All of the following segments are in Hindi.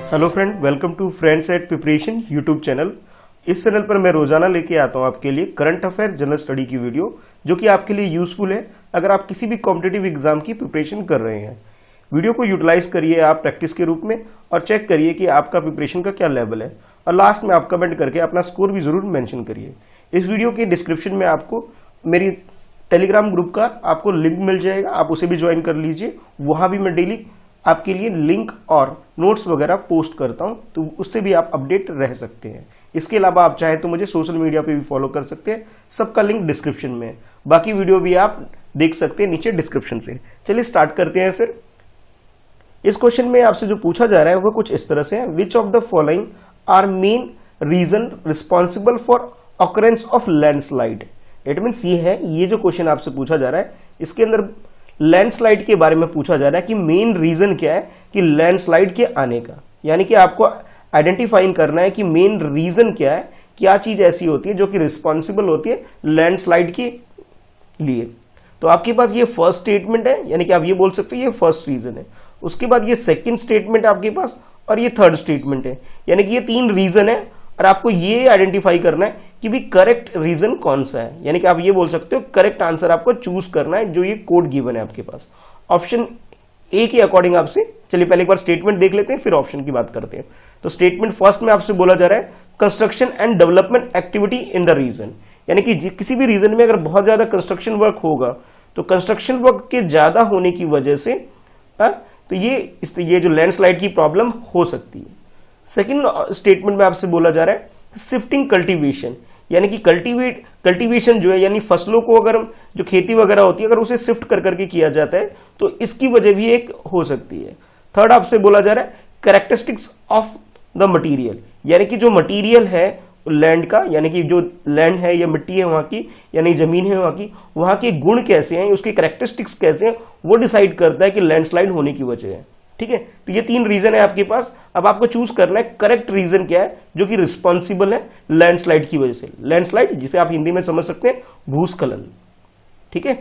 Hello friend, welcome to friends at preparation YouTube channel. इस चैनल पर मैं रोजाना लेके आता हूं आपके लिए करंट अफेयर जनरल स्टडी की वीडियो, जो कि आपके लिए यूजफुल है अगर आप किसी भी कॉम्पिटिटिव एग्जाम की प्रिपरेशन कर रहे हैं। वीडियो को यूटिलाइज करिए आप प्रैक्टिस के रूप में और चेक करिए कि आपका प्रिपरेशन का क्या लेवल है, और लास्ट में आप कमेंट करके अपना स्कोर भी जरूर मेंशन करिए। इस वीडियो के डिस्क्रिप्शन में आपको मेरी टेलीग्राम ग्रुप का आपको लिंक मिल जाएगा, आप उसे भी ज्वाइन कर लीजिए। वहां भी मैं डेली आपके लिए लिंक और नोट्स वगैरह पोस्ट करता हूं, तो उससे भी आप अपडेट रह सकते हैं। इसके अलावा आप चाहे तो मुझे सोशल मीडिया पे भी फॉलो कर सकते हैं, सबका लिंक डिस्क्रिप्शन में है। बाकी वीडियो भी आप देख सकते हैं नीचे डिस्क्रिप्शन से। चलिए स्टार्ट करते हैं फिर। इस क्वेश्चन में आपसे जो पूछा जा रहा है वो कुछ इस तरह से है, which of the following are main reason responsible for occurrence of landslide. It means ये जो क्वेश्चन आपसे पूछा जा रहा है, इसके अंदर लैंडस्लाइड के बारे में पूछा जा रहा है कि मेन रीजन क्या है कि लैंडस्लाइड के आने का। यानी कि आपको आइडेंटिफाइंग करना है कि मेन रीजन क्या है, क्या चीज ऐसी होती है जो कि रिस्पॉन्सिबल होती है लैंडस्लाइड के लिए। तो आपके पास ये फर्स्ट स्टेटमेंट है, यानी कि आप ये बोल सकते हो ये फर्स्ट रीजन है। उसके बाद ये सेकंड स्टेटमेंट है आपके पास, और ये थर्ड स्टेटमेंट है। यानी कि ये तीन रीजन है, और आपको ये आइडेंटिफाई करना है कि भी करेक्ट रीजन कौन सा है। यानी कि आप ये बोल सकते हो करेक्ट आंसर आपको चूज करना है जो ये कोड गिवन है आपके पास ऑप्शन ए के अकॉर्डिंग आपसे। चलिए पहले एक बार स्टेटमेंट देख लेते हैं, फिर ऑप्शन की बात करते हैं। तो स्टेटमेंट फर्स्ट में आपसे बोला जा रहा है construction and development activity in the region. यानी कि किसी भी रीजन में अगर बहुत ज्यादा कंस्ट्रक्शन वर्क होगा तो कंस्ट्रक्शन वर्क के ज्यादा होने की वजह से तो ये जो लैंडस्लाइड की प्रॉब्लम हो सकती है। सेकेंड स्टेटमेंट में आपसे बोला जा रहा है शिफ्टिंग कल्टीवेशन, यानी कि कल्टीवेशन जो है यानी फसलों को अगर जो खेती वगैरह होती है अगर उसे शिफ्ट कर करके किया जाता है तो इसकी वजह भी एक हो सकती है। थर्ड आपसे बोला जा रहा है कैरेक्टरिस्टिक्स ऑफ द मटेरियल, यानी कि जो मटेरियल है लैंड का, यानी कि जो लैंड है या मिट्टी है वहां की, यानी जमीन है वहां की, वहां के गुण कैसे हैं, उसके कैरेक्टरिस्टिक्स कैसे हैं, वो डिसाइड करता है कि लैंडस्लाइड होने की वजह है। ठीक है, तो ये तीन रीजन है आपके पास। अब आपको चूज करना है करेक्ट रीजन क्या है जो कि रिस्पॉन्सिबल है लैंडस्लाइड की वजह से। लैंडस्लाइड जिसे आप हिंदी में समझ सकते हैं भूस्खलन। ठीक है,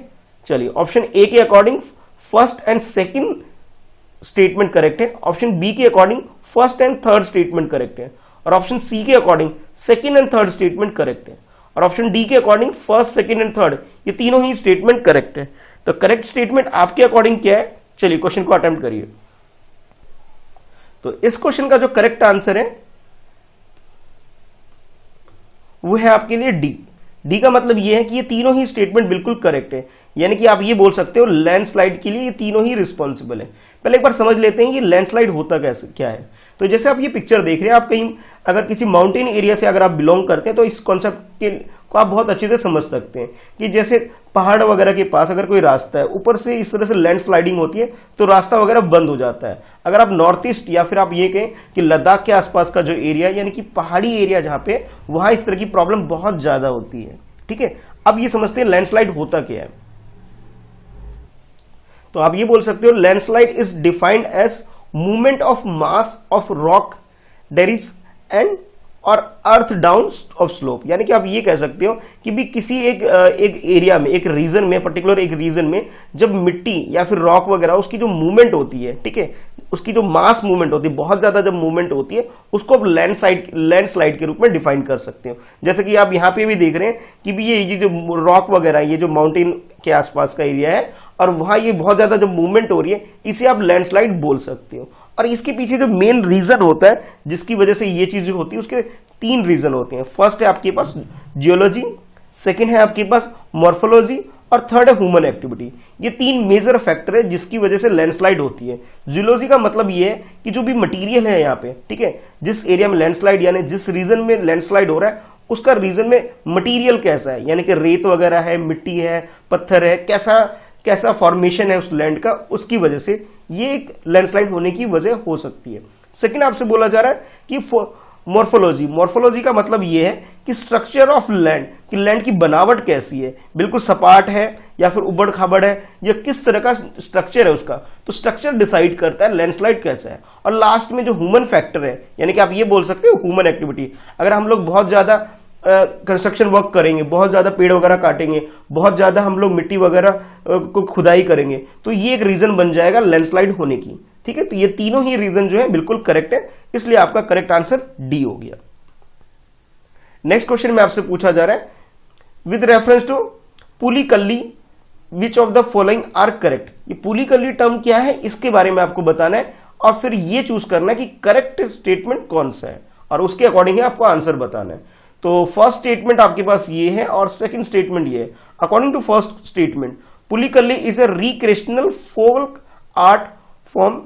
चलिए ऑप्शन ए के according first and second statement correct है, ऑप्शन बी के according first and third statement correct है, और ऑप्शन सी के according second and third statement correct है, और ऑप्शन डी के according first second and third, ये तीनों ही स्टेटमेंट करेक्ट है। तो करेक्ट स्टेटमेंट आपके अकॉर्डिंग क्या है, चलिए क्वेश्चन को अटेम्प्ट करिए। तो इस क्वेश्चन का जो करेक्ट आंसर है वो है आपके लिए डी। डी का मतलब ये है कि ये तीनों ही स्टेटमेंट बिल्कुल करेक्ट है, यानी कि आप ये बोल सकते हो लैंडस्लाइड के लिए ये तीनों ही रिस्पॉन्सिबल है। पहले एक बार समझ लेते हैं ये लैंडस्लाइड होता कैसे क्या है। तो जैसे आप ये पिक्चर देख रहे हैं, आप कहीं अगर किसी माउंटेन एरिया से अगर आप बिलोंग करते हैं तो इस कॉन्सेप्ट को आप बहुत अच्छे से समझ सकते हैं कि जैसे पहाड़ वगैरह के पास अगर कोई रास्ता है, ऊपर से इस तरह से लैंडस्लाइडिंग होती है तो रास्ता वगैरह बंद हो जाता है। अगर आप नॉर्थ ईस्ट या फिर आप ये कहें कि लद्दाख के आसपास का जो एरिया यानी कि पहाड़ी एरिया जहां पे, वहां इस तरह की प्रॉब्लम बहुत ज्यादा होती है। ठीक है, अब ये समझते हैं लैंडस्लाइड होता क्या है। तो आप ये बोल सकते हो landslide is defined as movement of mass of rock debris and और अर्थ डाउन ऑफ स्लोप। यानी कि आप ये कह सकते हो कि भी किसी एक एरिया में, एक रीजन में, पर्टिकुलर एक रीजन में जब मिट्टी या फिर रॉक वगैरह उसकी जो मूवमेंट होती है, ठीक है, उसकी जो मास मूवमेंट होती है, बहुत ज्यादा जब मूवमेंट होती है उसको आप लैंडस्लाइड के रूप में डिफाइन कर सकते हो। जैसे कि आप यहां पे भी देख रहे हैं कि भी ये जो रॉक वगैरह, ये जो माउंटेन के आसपास का एरिया है और वहां ये बहुत ज्यादा जब मूवमेंट हो रही है, इसे आप लैंडस्लाइड बोल सकते हो। और इसके पीछे जो मेन रीजन होता है जिसकी वजह से ये चीजें होती है, उसके तीन रीजन होते हैं। फर्स्ट है आपके पास जियोलॉजी, सेकंड है आपके पास मॉर्फोलॉजी, और थर्ड है ह्यूमन एक्टिविटी। ये तीन मेजर फैक्टर है जिसकी वजह से लैंडस्लाइड होती है। जियोलॉजी का मतलब ये है कि जो भी मटेरियल है यहाँ पे, ठीक है, जिस एरिया में लैंडस्लाइड यानी जिस रीजन में लैंडस्लाइड हो रहा है उसका रीजन में मटीरियल कैसा है, यानी कि रेत वगैरह है, मिट्टी है, पत्थर है, कैसा फॉर्मेशन है उस लैंड का, उसकी वजह से ये एक लैंडस्लाइड होने की वजह हो सकती है। सेकंड आपसे बोला जा रहा है कि मॉर्फोलॉजी का मतलब ये है कि स्ट्रक्चर ऑफ लैंड, कि लैंड की बनावट कैसी है, बिल्कुल सपाट है या फिर उबड़ खाबड़ है, या किस तरह का स्ट्रक्चर है उसका, तो स्ट्रक्चर डिसाइड करता है लैंडस्लाइड कैसा है। और लास्ट में जो ह्यूमन फैक्टर है, यानी कि आप ये बोल सकते हो ह्यूमन एक्टिविटी। अगर हम लोग बहुत ज्यादा कंस्ट्रक्शन वर्क करेंगे, बहुत ज्यादा पेड़ वगैरह काटेंगे, बहुत ज्यादा हम लोग मिट्टी वगैरह को खुदाई करेंगे, तो ये एक रीजन बन जाएगा लैंडस्लाइड होने की। ठीक है, तो ये तीनों ही रीजन जो है बिल्कुल करेक्ट है, इसलिए आपका करेक्ट आंसर डी हो गया। नेक्स्ट क्वेश्चन में आपसे पूछा जा रहा है with reference to Pulikali which of the following are correct. ये पुलिकल्ली टर्म क्या है इसके बारे में आपको बताना है और फिर ये चूज करना है कि करेक्ट स्टेटमेंट कौन सा है और उसके अकॉर्डिंग आपको आंसर बताना है। तो फर्स्ट स्टेटमेंट आपके पास ये है और सेकंड स्टेटमेंट ये है। According to first statement, Pulikali is a recreational folk art from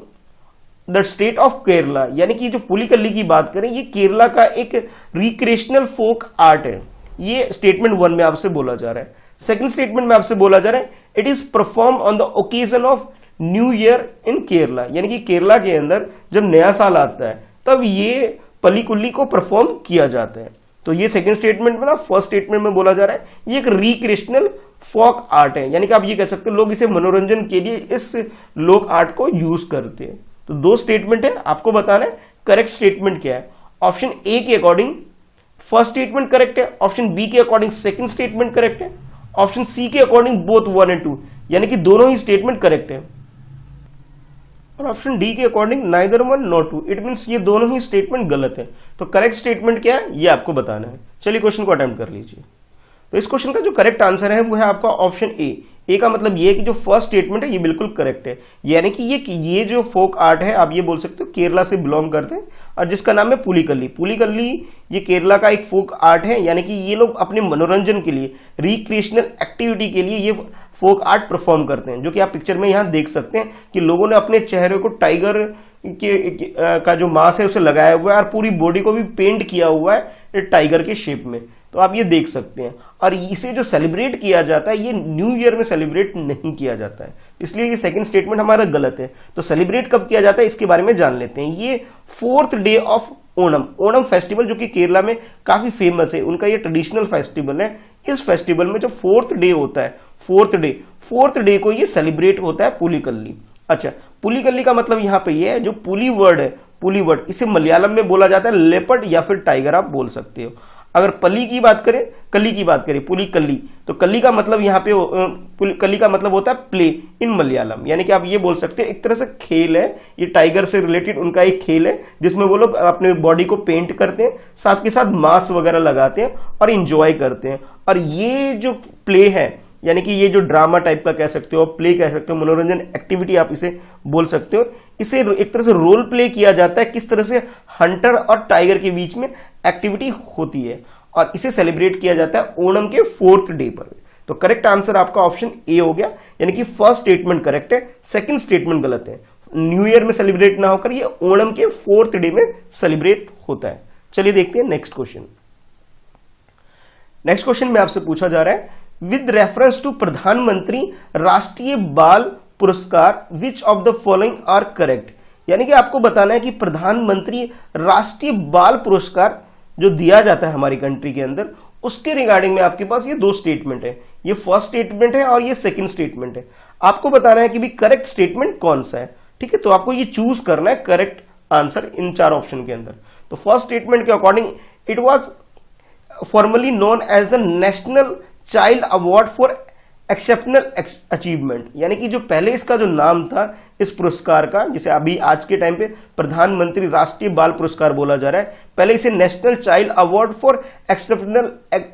the state of Kerala. यानी कि जो पुलिकल्ली की बात करें ये केरला का एक रिक्रिएशनल फोक आर्ट है, ये स्टेटमेंट 1 में आपसे बोला जा रहा है। सेकंड स्टेटमेंट में आपसे बोला जा रहा है it is perform on the occasion of new year in Kerala. यानी कि केरला के अंदर जब नया साल आता है तब ये पलिकुल्ली को परफॉर्म किया जाता है। तो ये सेकंड स्टेटमेंट में ना, फर्स्ट स्टेटमेंट में बोला जा रहा है ये एक रिक्रिएशनल फोक आर्ट है, यानी कि आप ये कह सकते हो लोग इसे मनोरंजन के लिए इस लोक आर्ट को यूज करते हैं। तो दो स्टेटमेंट है, आपको बताना है करेक्ट स्टेटमेंट क्या है। ऑप्शन ए के अकॉर्डिंग फर्स्ट स्टेटमेंट करेक्ट है, ऑप्शन बी के अकॉर्डिंग सेकंड स्टेटमेंट करेक्ट है, ऑप्शन सी के अकॉर्डिंग बोथ 1 और 2 यानी कि दोनों ही स्टेटमेंट करेक्ट है, और ऑप्शन डी के according neither 1 nor 2 it means ये दोनों ही स्टेटमेंट गलत है। तो करेक्ट स्टेटमेंट क्या है ये आपको बताना है। चलिए क्वेश्चन को अटेम्प्ट कर लीजिए। तो इस क्वेश्चन का जो करेक्ट आंसर है वो है आपका ऑप्शन ए। ए का मतलब ये है कि जो फर्स्ट स्टेटमेंट है ये बिल्कुल करेक्ट है, यानी कि ये जो फोक आर्ट है आप ये बोल सकते हो केरला से बिलोंग करते हैं और जिसका नाम है पुलिकल्ली। पुलिकल्ली ये केरला का एक फोक आर्ट है, यानी कि ये लोग अपने मनोरंजन के लिए, रिक्रिएशनल एक्टिविटी के लिए ये फोक आर्ट परफॉर्म करते हैं, जो कि आप पिक्चर में यहाँ देख सकते हैं कि लोगों ने अपने चेहरे को टाइगर का जो मांस है उसे लगाया हुआ है और पूरी बॉडी को भी पेंट किया हुआ है टाइगर के शेप में। तो आप ये देख सकते हैं, और इसे जो सेलिब्रेट किया जाता है ये न्यू ईयर में सेलिब्रेट नहीं किया जाता है, इसलिए ये सेकंड स्टेटमेंट हमारा गलत है। तो सेलिब्रेट कब किया जाता है इसके बारे में जान लेते हैं। ये 4th day of Onam, Onam festival जो कि केरला में काफी फेमस है, उनका ये ट्रेडिशनल फेस्टिवल है। इस फेस्टिवल में जो 4th डे होता है, 4th डे को ये सेलिब्रेट होता है पुलिकल्ली। अच्छा, पुलिकल्ली का मतलब यहाँ पे ये है, जो पुली वर्ड है, पुली वर्ड इसे मलयालम में बोला जाता है लेपर्ड या फिर टाइगर आप बोल सकते हो। अगर पली की बात करें, कली की बात करें, पुली कल्ली, तो कल्ली का मतलब यहाँ पे कली का मतलब होता है प्ले इन मलयालम, यानी कि आप ये बोल सकते हैं एक तरह से खेल है, ये टाइगर से रिलेटेड उनका एक खेल है जिसमें वो लोग अपने बॉडी को पेंट करते हैं, साथ के साथ मास्क वगैरह लगाते हैं और इंजॉय करते हैं। और ये जो प्ले है, यानी कि ये जो ड्रामा टाइप का कह सकते हो, प्ले कह सकते हो, मनोरंजन एक्टिविटी आप इसे बोल सकते हो, इसे एक तरह से रोल प्ले किया जाता है किस तरह से हंटर और टाइगर के बीच में एक्टिविटी होती है, और इसे सेलिब्रेट किया जाता है ओणम के 4th डे पर। तो करेक्ट आंसर आपका ऑप्शन ए हो गया, यानी कि फर्स्ट स्टेटमेंट करेक्ट है, सेकंड स्टेटमेंट गलत है। न्यू ईयर में सेलिब्रेट ना होकर ये ओणम के 4th डे में सेलिब्रेट होता है। चलिए देखते हैं नेक्स्ट क्वेश्चन। नेक्स्ट क्वेश्चन में आपसे पूछा जा रहा है विद रेफरेंस टू प्रधानमंत्री राष्ट्रीय बाल पुरस्कार which of the following are correct. यानी कि आपको बताना है कि प्रधानमंत्री राष्ट्रीय बाल पुरस्कार जो दिया जाता है हमारी कंट्री के अंदर, उसके रिगार्डिंग में आपके पास ये दो स्टेटमेंट है, ये फर्स्ट स्टेटमेंट है और ये सेकंड स्टेटमेंट है। आपको बताना है कि भी करेक्ट स्टेटमेंट कौन सा है, ठीक है। तो आपको ये चूज करना है करेक्ट आंसर इन चार ऑप्शन के अंदर। तो फर्स्ट स्टेटमेंट के according it was formally known as the national child award for exceptional achievement, यानी कि जो पहले इसका जो नाम था इस पुरस्कार का, जिसे अभी आज के टाइम पे प्रधानमंत्री राष्ट्रीय बाल पुरस्कार बोला जा रहा है, पहले इसे national child award for exceptional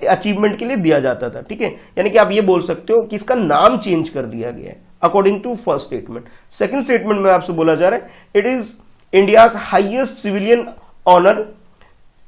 achievement के लिए दिया जाता था, ठीक है। यानी कि आप ये बोल सकते हो कि इसका नाम चेंज कर दिया गया है according to first statement. Second statement में आपसे बोला जा रहा है it is India's highest civilian honour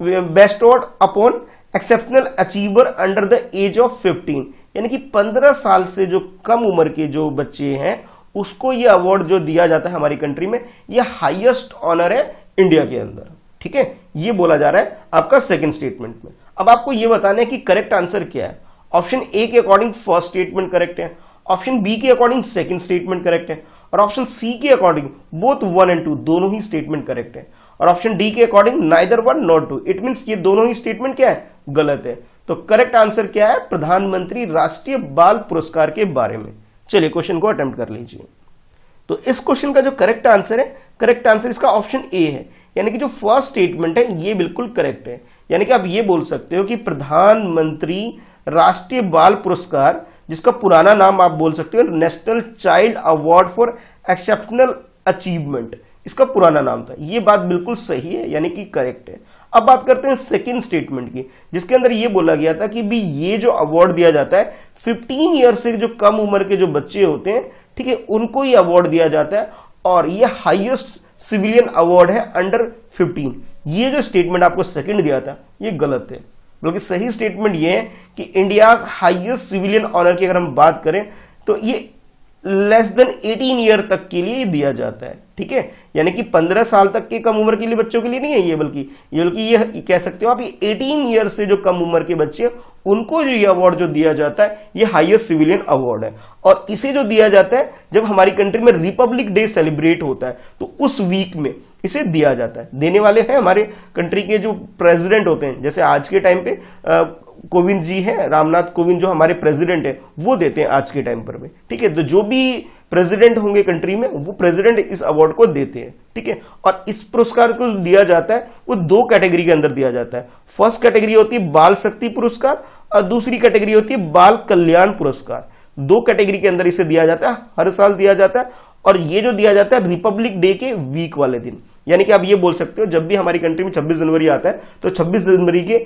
bestowed upon exceptional achiever under the age of 15, यानी कि 15 साल से जो कम उम्र के जो बच्चे हैं उसको ये अवार्ड जो दिया जाता है हमारी कंट्री में, ये हाईएस्ट ऑनर है इंडिया के अंदर, ठीक है। ये बोला जा रहा है आपका सेकंड स्टेटमेंट में। अब आपको ये बताना है कि करेक्ट आंसर क्या है। ऑप्शन ए के अकॉर्डिंग फर्स्ट स्टेटमेंट करेक्ट है, ऑप्शन बी के अकॉर्डिंग सेकंड स्टेटमेंट करेक्ट है, और ऑप्शन सी के अकॉर्डिंग बोथ 1 और 2 दोनों ही स्टेटमेंट करेक्ट है, और ऑप्शन डी के according neither 1 nor 2, it means ये दोनों ही स्टेटमेंट क्या है, गलत है। तो करेक्ट आंसर क्या है, प्रधानमंत्री राष्ट्रीय बाल पुरस्कार के बारे में। चलिए क्वेश्चन को अटेम्प्ट कर लीजिए। तो इस क्वेश्चन का जो करेक्ट आंसर है, करेक्ट आंसर इसका ऑप्शन ए है, यानी कि जो फर्स्ट स्टेटमेंट है ये बिल्कुल करेक्ट है। यानी कि आप ये बोल सकते हो कि प्रधानमंत्री राष्ट्रीय बाल पुरस्कार, जिसका पुराना नाम आप बोल सकते हो national child award for exceptional achievement, इसका पुराना नाम था। ये बात बिल्कुल सही है, यानी कि करेक्ट है। अब बात करते हैं सेकंड स्टेटमेंट की, जिसके अंदर ये बोला गया था कि भी ये जो अवार्ड दिया जाता है 15 ईयर से जो कम उम्र के जो बच्चे होते हैं, ठीक है, उनको ये अवार्ड दिया जाता है और ये हाईएस्ट सिविलियन अवार्ड है अंडर 15। ये जो स्टेटमेंट आपको सेकंड दिया था ये गलत है, बल्कि सही स्टेटमेंट ये है कि इंडिया हाईएस्ट सिविलियन ऑनर की अगर हम बात करें तो ये लेस देन 18 ईयर तक के लिए दिया जाता है, ठीक है, यानी कि 15 साल तक के कम उम्र के लिए बच्चों के लिए नहीं है ये, बल्कि ये कह सकते हो आप, ये 18 ईयर से जो कम उम्र के बच्चे उनको जो ये अवार्ड जो दिया जाता है ये हाईएस्ट सिविलियन अवार्ड है। और इसे जो दिया जाता है जब हमारी कंट्री में रिपब्लिक डे सेलिब्रेट होता है तो उस वीक में इसे दिया जाता है। देने वाले हैं हमारे कंट्री के जो प्रेसिडेंट होते हैं, जैसे आज के टाइम पे कोविंद जी हैं, रामनाथ कोविंद जो हमारे प्रेसिडेंट है वो देते हैं आज के टाइम पर में, ठीक है। तो जो भी प्रेसिडेंट होंगे कंट्री में वो प्रेसिडेंट इस अवार्ड को देते हैं, ठीक है। और इस पुरस्कार को दिया जाता है वो 2 कैटेगरी के अंदर दिया जाता है। फर्स्ट कैटेगरी होती है बाल शक्ति पुरस्कार और दूसरी कैटेगरी होती है बाल कल्याण पुरस्कार। 2 कैटेगरी के अंदर इसे दिया जाता है, हर साल दिया जाता है। और ये जो दिया जाता है रिपब्लिक डे के वीक वाले दिन, यानी कि आप ये बोल सकते हो जब भी हमारी कंट्री में 26 जनवरी आता है तो 26 जनवरी के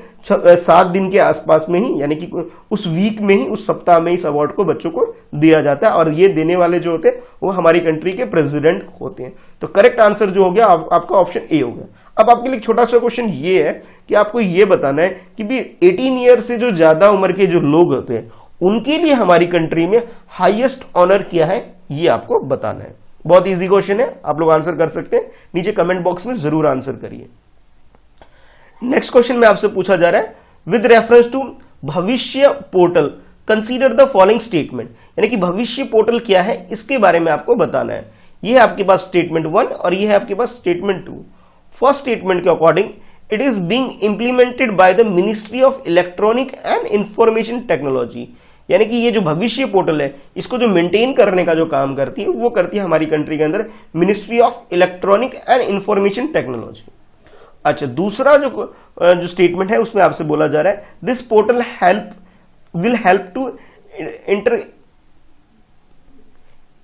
7 दिन के आसपास में ही, यानी कि उस वीक में ही, उस सप्ताह में इस अवार्ड को बच्चों को दिया जाता है। और ये देने वाले जो होते हैं वो हमारी कंट्री के प्रेसिडेंट होते हैं। तो करेक्ट आंसर जो हो गया आपका ऑप्शन ए हो गया। अब आपके लिए छोटा सा क्वेश्चन ये है कि आपको ये बताना है कि भी 18 ईयर से जो ज्यादा उम्र के जो लोग होते हैं उनके लिए हमारी कंट्री में हाईएस्ट ऑनर क्या है, ये आपको बताना है। बहुत इजी क्वेश्चन है, आप लोग आंसर कर सकते हैं, नीचे कमेंट बॉक्स में जरूर आंसर करिए। नेक्स्ट क्वेश्चन में आपसे पूछा जा रहा है विद रेफरेंस टू भविष्य portal consider the following statement, यानी कि भविष्य पोर्टल क्या है इसके बारे में आपको बताना है। ये है आपके पास स्टेटमेंट 1 और ये है आपके पास स्टेटमेंट 2। फर्स्ट स्टेटमेंट के according it is being implemented by the ministry of electronic and information technology, यानी कि ये जो भविष्य पोर्टल है इसको जो मेंटेन करने का जो काम करती है वो करती है हमारी कंट्री के अंदर ministry of electronic and information technology. अच्छा, दूसरा जो स्टेटमेंट है उसमें आपसे बोला जा रहा है this portal will help to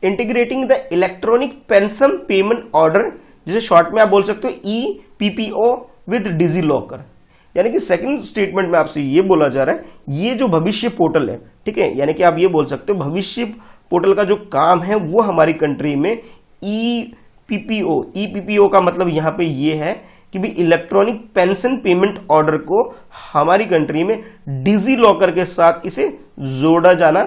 integrating the electronic pension payment order, जिसे शॉर्ट में आप बोल सकते हो EPPO विद डिजी लॉकर। यानी कि सेकंड स्टेटमेंट में आपसे ये बोला जा रहा है ये जो भविष्य पोर्टल है, ठीक है, यानी कि आप ये बोल सकते हो भविष्य पोर्टल का जो काम है वो हमारी कंट्री में EPPO का मतलब यहां पे ये है कि भी इलेक्ट्रॉनिक पेंशन पेमेंट ऑर्डर को हमारी कंट्री में डिजी लॉकर के साथ इसे जोड़ा जाना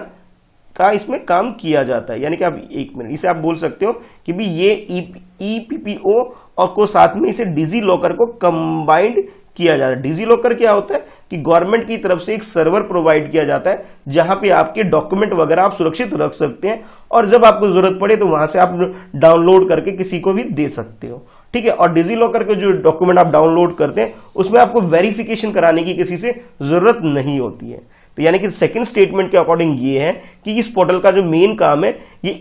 का इसमें काम किया जाता है। यानी कि आप एक मिनट इसे आप बोल सकते हो कि भी ये EPPO और को साथ में इसे डिजी लॉकर को कंबाइंड किया जाता है। डिजी लॉकर क्या होता है कि गवर्नमेंट की तरफ से एक सर्वर प्रोवाइड किया जाता है जहां पे आपके डॉक्यूमेंट वगैरह आप सुरक्षित रख सकते हैं और जब आपको जरूरत पड़े तो वहां से आप डाउनलोड करके किसी को भी दे सकते हो, ठीक है। और डिजी लॉकर के जो डॉक्यूमेंट आप डाउनलोड करते हैं उसमें आपको वेरिफिकेशन कराने की किसी से जरूरत नहीं होती है। तो यानी कि सेकंड स्टेटमेंट के अकॉर्डिंग ये है कि इस पोर्टल का जो मेन काम है ये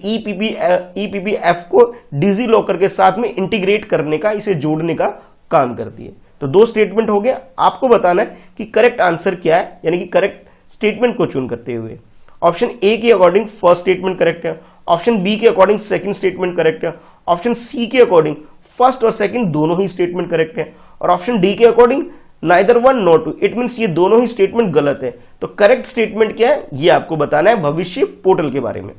EPPF को डिजी लॉकर के साथ में इंटीग्रेट करने का, इसे जोड़ने का काम करती है। तो 2 स्टेटमेंट हो गया, आपको बताना है कि करेक्ट आंसर क्या है, यानी कि करेक्ट स्टेटमेंट को चुन करते हुए ऑप्शन ए के अकॉर्डिंग फर्स्ट स्टेटमेंट करेक्ट है, ऑप्शन बी के अकॉर्डिंग सेकंड स्टेटमेंट करेक्ट है, ऑप्शन सी के अकॉर्डिंग फर्स्ट और सेकंड दोनों ही स्टेटमेंट करेक्ट है और ऑप्शन डी के according neither one not two, it means ये दोनों ही स्टेटमेंट गलत है। तो करेक्ट स्टेटमेंट क्या है ये आपको बताना है भविष्य पोर्टल के बारे में।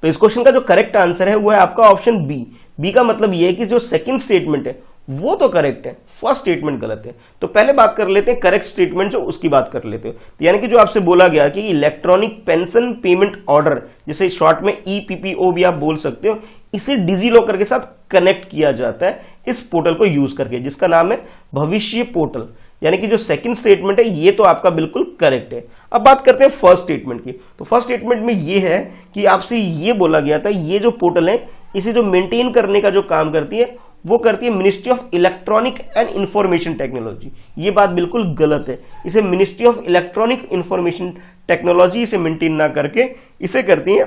तो इस क्वेश्चन का जो करेक्ट आंसर है वो है आपका ऑप्शन बी। बी का मतलब ये है कि जो सेकंड स्टेटमेंट है वो तो करेक्ट है, फर्स्ट स्टेटमेंट गलत है। तो पहले बात कर लेते हैं करेक्ट स्टेटमेंट जो उसकी बात कर लेते हो। तो यानी कि जो आपसे बोला गया कि इलेक्ट्रॉनिक पेंशन पेमेंट ऑर्डर, जिसे शॉर्ट में EPPO भी आप बोल सकते हो, इसे डिजी लॉकर के साथ कनेक्ट किया जाता है इस पोर्टल को यूज करके, जिसका नाम है भविष्य पोर्टल। यानी कि जो सेकंड स्टेटमेंट है ये तो आपका बिल्कुल करेक्ट है। अब बात करते हैं फर्स्ट स्टेटमेंट की। तो फर्स्ट स्टेटमेंट में ये है कि आपसे ये बोला गया था ये जो पोर्टल है इसे जो मेंटेन करने का जो काम करती है वो करती है ministry of electronic and information technology. ये बात बिल्कुल गलत है, इसे ministry of electronic information technology इसे मेंटेन ना करके इसे करती है,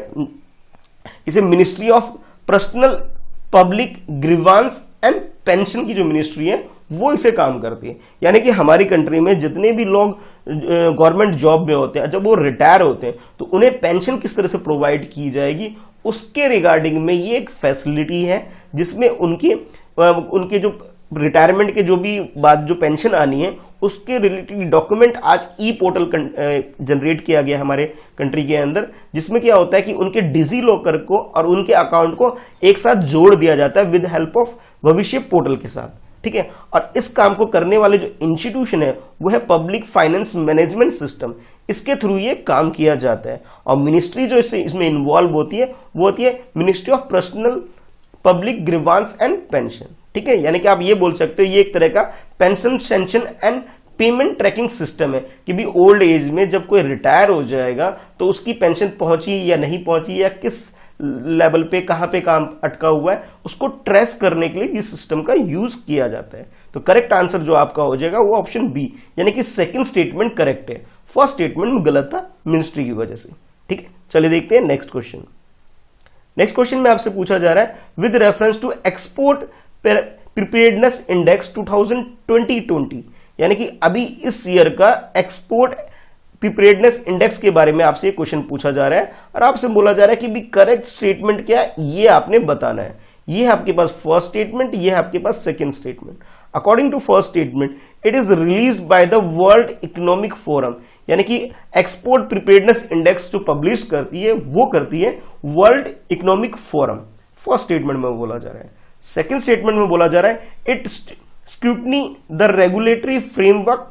इसे ministry of personnel public grievance and pension की जो मिनिस्ट्री है वो इसे काम करती है। यानी कि हमारी कंट्री में जितने भी लोग गवर्नमेंट जॉब में होते हैं, जब वो रिटायर होते हैं तो उन्हें पेंशन किस तरह से प्रोवाइड की जाएगी उसके रिगार्डिंग में ये एक फैसिलिटी है जिसमें उनके जो रिटायरमेंट के जो भी बाद जो पेंशन आनी है उसके रिलेटेड डॉक्यूमेंट आज ई पोर्टल जनरेट किया गया हमारे कंट्री के अंदर, जिसमें क्या होता है कि उनके डिजी लॉकर को और उनके अकाउंट को एक साथ जोड़ दिया जाता है विद हेल्प ऑफ भविष्य पोर्टल के साथ। ठीक है, और इस काम को करने वाले जो इंस्टीट्यूशन है वो है पब्लिक फाइनेंस मैनेजमेंट सिस्टम, इसके थ्रू ये काम किया जाता है। और मिनिस्ट्री जो इसमें इन्वॉल्व होती है वो होती है ministry of personnel public grievance and pension. ठीक है, यानी कि आप ये बोल सकते हो ये एक तरह का pension sanction and payment tracking system है कि भी ओल्ड एज में जब कोई रिटायर हो जाएगा तो उसकी पेंशन पहुंची या नहीं पहुंची या किस लेवल पे कहां पे काम अटका हुआ है उसको ट्रेस करने के लिए इस सिस्टम का यूज किया जाता है। तो करेक्ट आंसर जो आपका हो जाएगा वो ऑप्शन बी, यानी कि सेकंड स्टेटमेंट करेक्ट है। फर्स्ट स्टेटमेंट में गलत था मिनिस्ट्री की वजह से। ठीक है, चलिए देखते हैं नेक्स्ट क्वेश्चन। नेक्स्ट क्वेश्चन में आपसे पूछा जा रहा है with reference to export preparedness index 2020, यानी कि अभी इस ईयर का एक्सपोर्ट प्रिपेयर्डनेस इंडेक्स के बारे में आपसे क्वेश्चन पूछा जा रहा है और आपसे बोला जा रहा है कि भी करेक्ट स्टेटमेंट क्या है ये आपने बताना है। ये है आपके पास फर्स्ट स्टेटमेंट, ये है आपके पास second statement. According to first statement it is release by the world economic forum, यानी कि एक्सपोर्ट प्रिपेयर्डनेस इंडेक्स जो पब्लिश करती है वो करती है world economic forum. First statement में बोला जा रहा है। सेकंड स्टेटमेंट में बोला जा रहा है it scrutiny the regulatory framework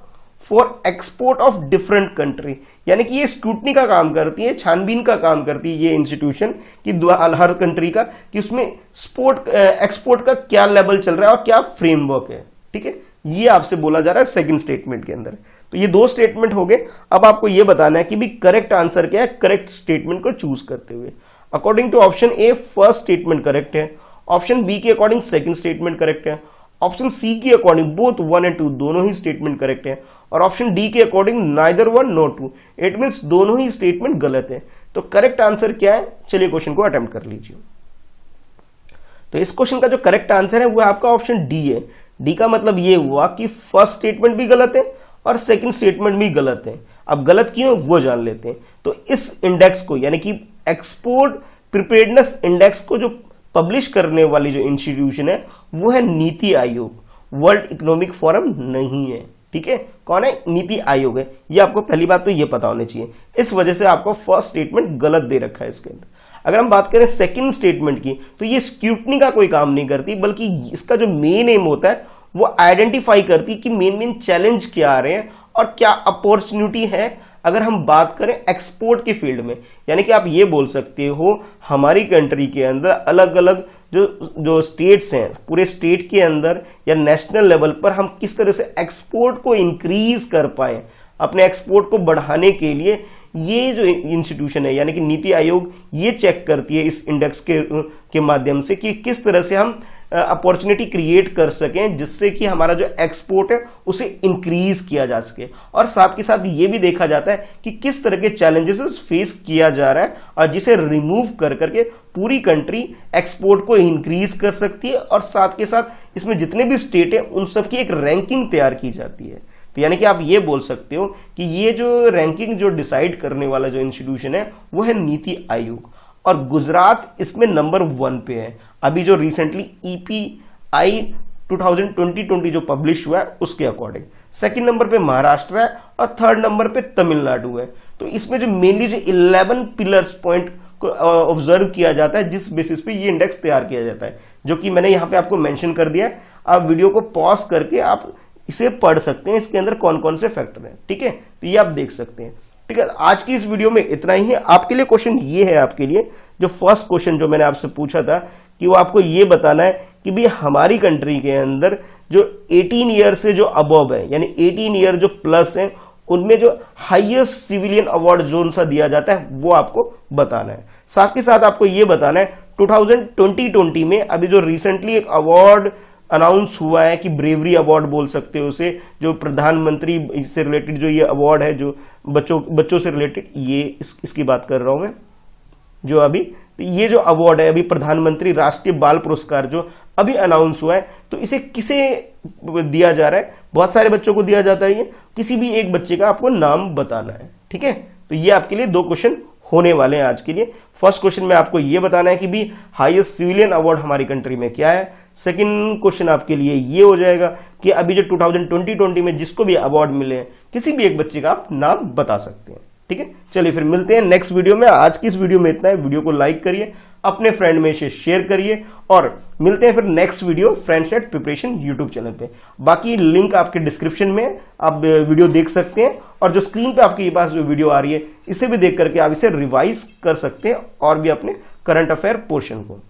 for export of different country, यानी कि ये स्क्रूटनी का काम करती है, छानबीन का काम करती है ये इंस्टीट्यूशन की हर कंट्री का कि उसमें एक्सपोर्ट का क्या लेवल चल रहा है और क्या फ्रेमवर्क है। ठीक है, ये आपसे बोला जा रहा है सेकंड स्टेटमेंट के अंदर। तो ये दो स्टेटमेंट हो गए। अब आपको ये बताना है कि भी करेक्ट आंसर क्या है करेक्ट स्टेटमेंट को चूज करते हुए। According to option A first statement correct है, ऑप्शन बी के अकॉर्डिंग सेकंड स्टेटमेंट करेक्ट है, ऑप्शन सी के अकॉर्डिंग बोथ 1 और 2 दोनों ही स्टेटमेंट करेक्ट है, और ऑप्शन डी के according neither 1 nor 2, it means दोनों ही स्टेटमेंट गलत है। तो करेक्ट आंसर क्या है, चलिए क्वेश्चन को अटेम्प्ट कर लीजिए। तो इस क्वेश्चन का जो करेक्ट आंसर है वो आपका ऑप्शन डी है। डी का मतलब ये हुआ कि फर्स्ट स्टेटमेंट भी गलत है और सेकंड स्टेटमेंट भी गलत है। अब गलत क्यों वो जान लेते हैं। तो इस इंडेक्स को यानी कि एक्सपोर्ट प्रिपेयर्डनेस इंडेक्स को जो पब्लिश करने वाली जो इंस्टीट्यूशन है वो है NITI Aayog, world economic forum नहीं है। ठीक है, कौन है, नीति आयोग है। ये आपको पहली बात तो ये पता होनी चाहिए। इस वजह से आपको फर्स्ट स्टेटमेंट गलत दे रखा है इसके अंदर। अगर हम बात करें सेकंड स्टेटमेंट की तो ये स्क्रूटनी का कोई काम नहीं करती, बल्कि इसका जो मेन एम होता है वो आइडेंटिफाई करती कि मेन चैलेंज क्या आ रहे हैं और क्या अपॉर्चुनिटी है अगर हम बात करें एक्सपोर्ट के फील्ड में। यानी कि आप ये बोल सकते हो हमारी कंट्री के अंदर अलग अलग जो स्टेट्स हैं, पूरे स्टेट के अंदर या नेशनल लेवल पर हम किस तरह से एक्सपोर्ट को इंक्रीज कर पाए, अपने एक्सपोर्ट को बढ़ाने के लिए ये जो इंस्टीट्यूशन है यानी कि नीति आयोग ये चेक करती है इस इंडेक्स के माध्यम से कि किस तरह से हम अपॉर्चुनिटी क्रिएट कर सकें जिससे कि हमारा जो एक्सपोर्ट है उसे इंक्रीज किया जा सके। और साथ के साथ ये भी देखा जाता है कि किस तरह के चैलेंजेस फेस किया जा रहा है और जिसे रिमूव कर करके पूरी कंट्री एक्सपोर्ट को इंक्रीज कर सकती है। और साथ के साथ इसमें जितने भी स्टेट है उन सबकी एक रैंकिंग तैयार की जाती है। तो यानी कि आप ये बोल सकते हो कि ये जो रैंकिंग जो डिसाइड करने वाला जो इंस्टीट्यूशन है वो है नीति आयोग, और गुजरात इसमें नंबर 1 पे है। अभी जो रिसेंटली EPI 2020 जो पब्लिश हुआ है उसके अकॉर्डिंग। सेकंड नंबर पे महाराष्ट्र है और थर्ड नंबर पे तमिलनाडु है। तो इसमें जो मेनली जो 11 पिलर्स पॉइंट को ऑब्जर्व किया जाता है जिस बेसिस पे ये इंडेक्स तैयार किया जाता है, जो कि मैंने यहाँ पे आपको मेंशन कर दिया है। आप वीडियो को पॉज करके आप इसे पढ़ सकते हैं, इसके अंदर कौन कौन से फैक्टर हैं। ठीक है, तो ये आप देख सकते हैं। ठीक है, आज की इस वीडियो में इतना ही है। आपके लिए क्वेश्चन ये है, आपके लिए जो फर्स्ट क्वेश्चन जो मैंने आपसे पूछा था कि वो आपको ये बताना है कि भी हमारी कंट्री के अंदर जो 18 ईयर से जो अबव है यानी 18 ईयर जो प्लस है उनमें जो हाईएस्ट सिविलियन अवार्ड जोन सा दिया जाता है वो आपको बताना है। साथ के साथ आपको ये बताना है 2020 में अभी जो रिसेंटली एक अवार्ड अनाउंस हुआ है कि ब्रेवरी अवार्ड बोल सकते हो उसे, जो प्रधानमंत्री से रिलेटेड जो ये अवार्ड है जो बच्चों से रिलेटेड, ये इसकी बात कर रहा हूं मैं। जो अभी ये जो अवार्ड है अभी प्रधानमंत्री राष्ट्रीय बाल पुरस्कार जो अभी अनाउंस हुआ है, तो इसे किसे दिया जा रहा है, बहुत सारे बच्चों को दिया जाता है। ये किसी भी एक बच्चे का आपको नाम बताना है। ठीक है, तो ये आपके लिए 2 क्वेश्चन होने वाले हैं आज के लिए। फर्स्ट क्वेश्चन में आपको ये बताना है कि भी हाईएस्ट सिविलियन अवार्ड हमारी कंट्री में क्या है। सेकंड क्वेश्चन आपके लिए ये हो जाएगा कि अभी जो 2020 में जिसको भी अवार्ड मिले हैं किसी भी एक बच्चे का आप नाम बता सकते हैं। ठीक है, चलिए फिर मिलते हैं नेक्स्ट वीडियो में। आज की इस वीडियो में इतना है। वीडियो को लाइक करिए, अपने फ्रेंड में से शेयर करिए और मिलते हैं फिर next video friends at preparation YouTube channel पे। बाकी लिंक आपके डिस्क्रिप्शन में, आप वीडियो देख सकते हैं और जो स्क्रीन पे आपके पास जो वीडियो आ रही है इसे भी देख करके आप इसे रिवाइज कर सकते हैं और भी अपने करंट अफेयर पोर्शन को।